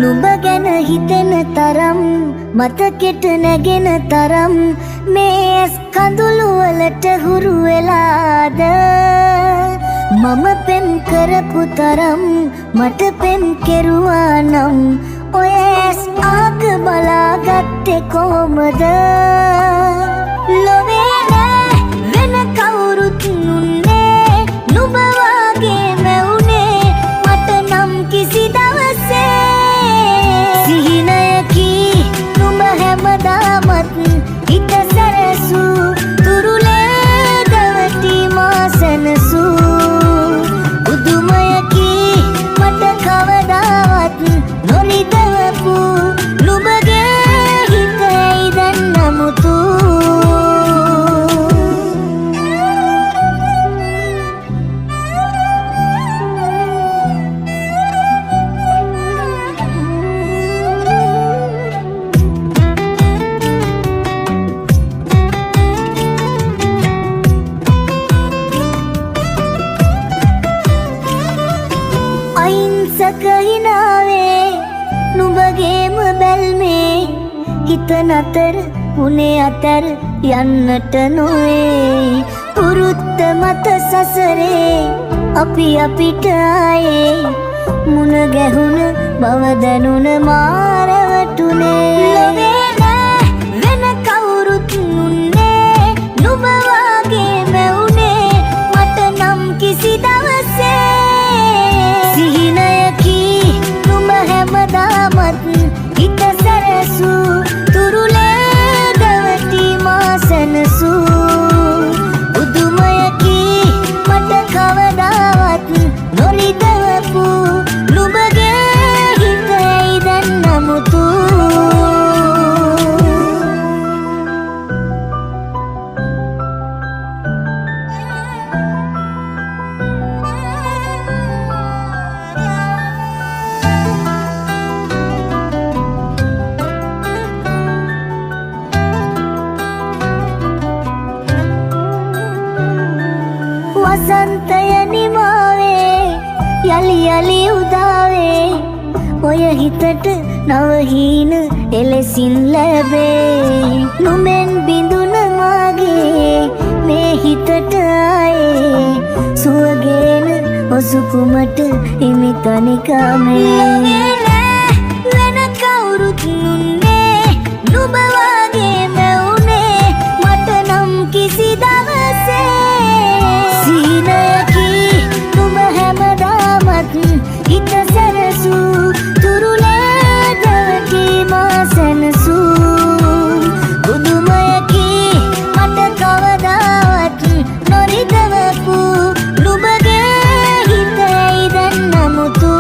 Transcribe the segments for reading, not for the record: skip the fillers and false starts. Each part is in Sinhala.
නුඹ ගැන හිතෙන තරම් මතකෙට නැගෙන තරම් මේ ඇස් කඳුළු වලට හුරු වෙලාද මම පෙම් කරපු තරම් මට පෙම් කෙරුවා නම් ඔය ඇස් ආග බලාගත්තේ කොහොමද ලොවේ නෑ වෙන කවුරුත් නුන්නේ නුඹ වගේ මැවුනේ මට නම් කිසි දවසේ සිහිනයකි නුඹ හැමදාමත් හිත සැරසු තුරුලේ දවටි මා සැනසු උදුමයකි මට කවදාවත් නොරිදවපු නුඹගේ හිතයි දැන් නමුතු හිනාවේ නුඹගේම බැල්මේ හිත නතර උනේ අතර යන්නට නොවේ පුරුත්ත මත සසරේ අපි අපිට ආයේ මුණ ගැහුණ බව දැනුණ මාරවටුනේ ලොවේ නෑ වෙන කවුරුත් නුන්නේ නුඹ වගේ මැවුනේ මට නම් කිසි දවසේ සිහිනයකි නුඹ හැමදාමත් හිත සැරසු තුරුලේ දවටි මා සැනසු උදුමයකි මට කවදාවත් නොරිදවපු නුඹගේ හිතයි දැන් නමුතු වසන්තය නිමාවේ යලි යලි උදාවේ ඔය හිතට නවහීන එලෙසින් ලැබේ නුඹෙන් බිඳුන මාගේ මේ හිතට ආයේ සුවගේන ඔසුකුමට හිමි තනිකමේ වෙන කවුරුත් නුන්නේ නුඹ වගේ මැවුනේ මට නම් කිසි දවසේ සිහිනයකි නුඹ හැමදාමත් හිත සැරසු තුරුලේ දවටි මා සැනසු උදුමයකි මට කවදාවත් නොරිදවපු නුඹගේ හිතයි දැන් නමුතු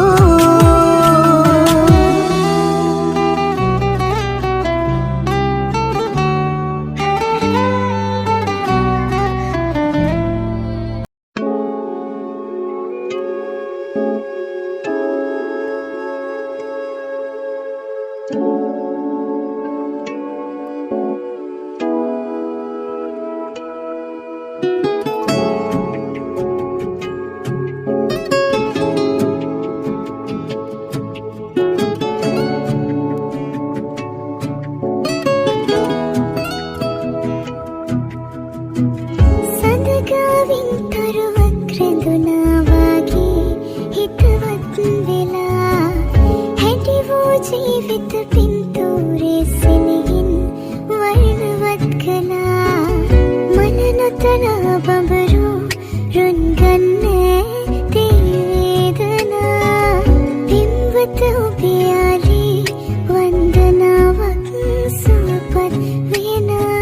වේදනා බඹරු රුන් ගන්නේ තේදනා පින්වත ඔබේ ආරි වන්දනාවක් සුවපත් වෙනා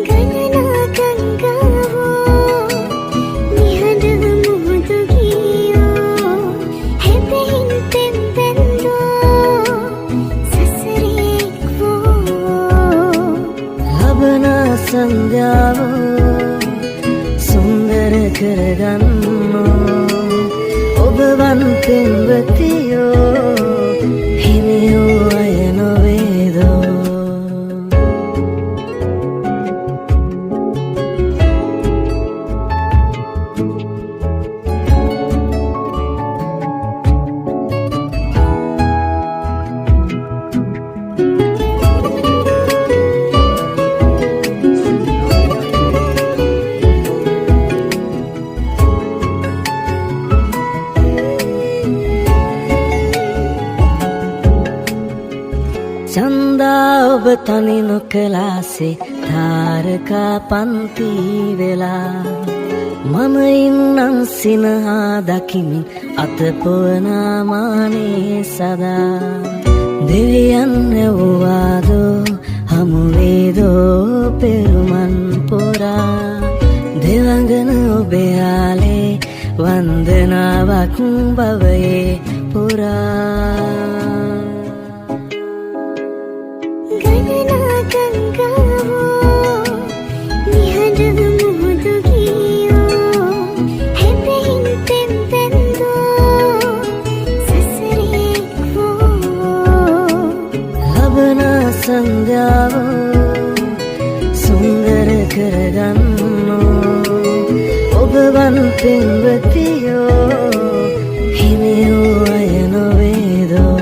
ගණනා ගංගාවෝ නිහඬව මුහුදු ගියෝ හැබැයින් පෙම්පෙන්දෝ සසරේක්වෝ ලබන සංධ්‍යාවෝ සුන්දර කරගන්නෝ ඔබවන් පෙම්වතියෝ හිමියෝ අය නොවේදෝ චන්දා ඔබ තනි නොකලාසේ තාරකා පන්ති වෙලා මම ඉන්නම් සිනහා දකිමින් අතපොවනා මානේ සදා දෙවියන් ඇව්වාදෝ හමුවේදෝ පෙරුමන් පුරා දෙවඟන ඔබේ ආලේ වන්දනාවක් බවයේ පුරා ගණනා ගංගාවෝ නිහඬව මුහුදු ගියෝ හැබැයින් පෙම්පෙන්දෝ සසරේක්වෝ ලබන සංධ්‍යාවෝ සුන්දර කරගන්නෝ ඔබවන් පෙම්වතියෝ හිමියෝ අය නොවේදෝ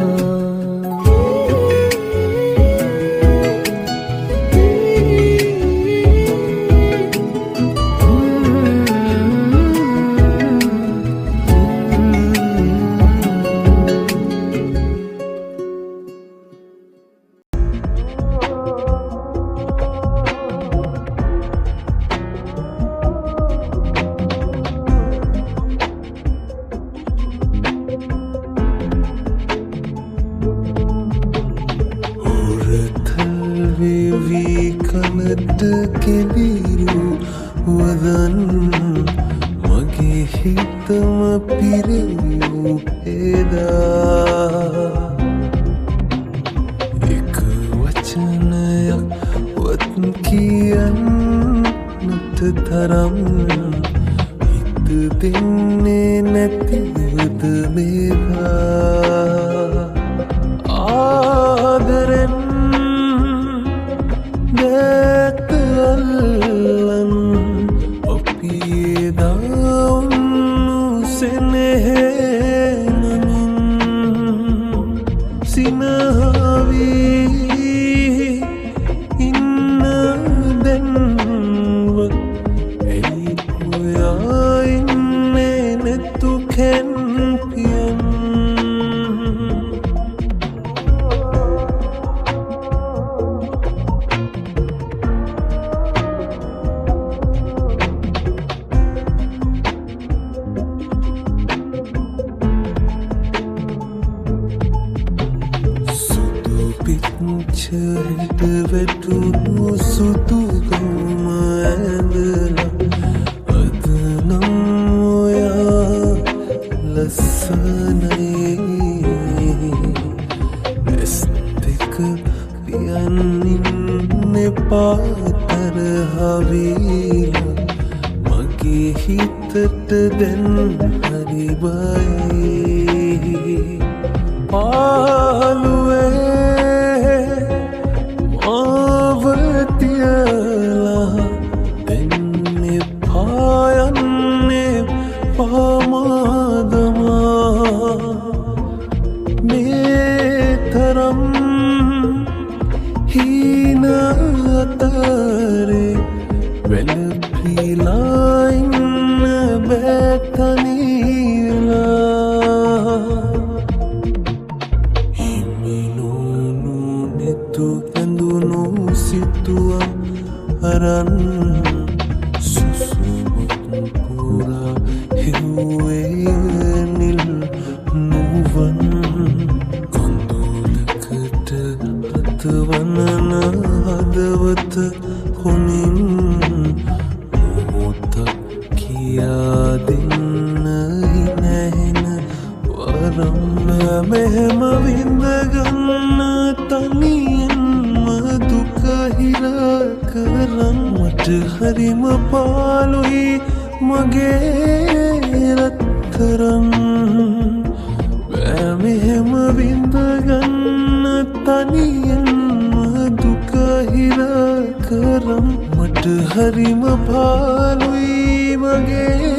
කනට කෙලිරු වදන් මගේ හිතම පිරවූ එදා එක වචනයක් වත් කියන්නට තරම් හිත දෙන්නේ නැතිවද මේවා ආදරෙන් දැකල්ලන් අපි එදා උන්නු සෙනෙහනමින් සිනහවී ඉන්න දැන්වත් ඇයි ඔයා ඉන්නේ නැතු කැන්පියන් පිච්චහිට වැටුණු සුදු ගම ඇඳලා අද නම් ඔයා ලස්සනයි ඇස් දෙක පියන්නින්න පාතර හවිලා මගේ හිතට දැන් හරි බයයි පාළුවේ තියලා දෙන්නේ පායන්නේ පාමාදමා මේ තරම් හීන අතරේ වැළපීලා ඉන්න බැතනීලා හිමිනෝනු නෙතු ඇඳුණු සිත සිතුවම් අරන් සුසුමුත් පුරා හිව්වේ නිල් නුවන් කොඳුලකට අතවනන හදවත හොනින් මොහොතක් කියා දෙන්න හිනැහෙන වරම් මෙහෙම විඳගන්න තනියෙන්ම දුක හිර කරන් මට හරිම පාළුයි මගේ රත්තරන් මෙහෙම විඳගන්න තනියෙන්ම දුක හිර කරන් මට හරිම පාළුයි මගේ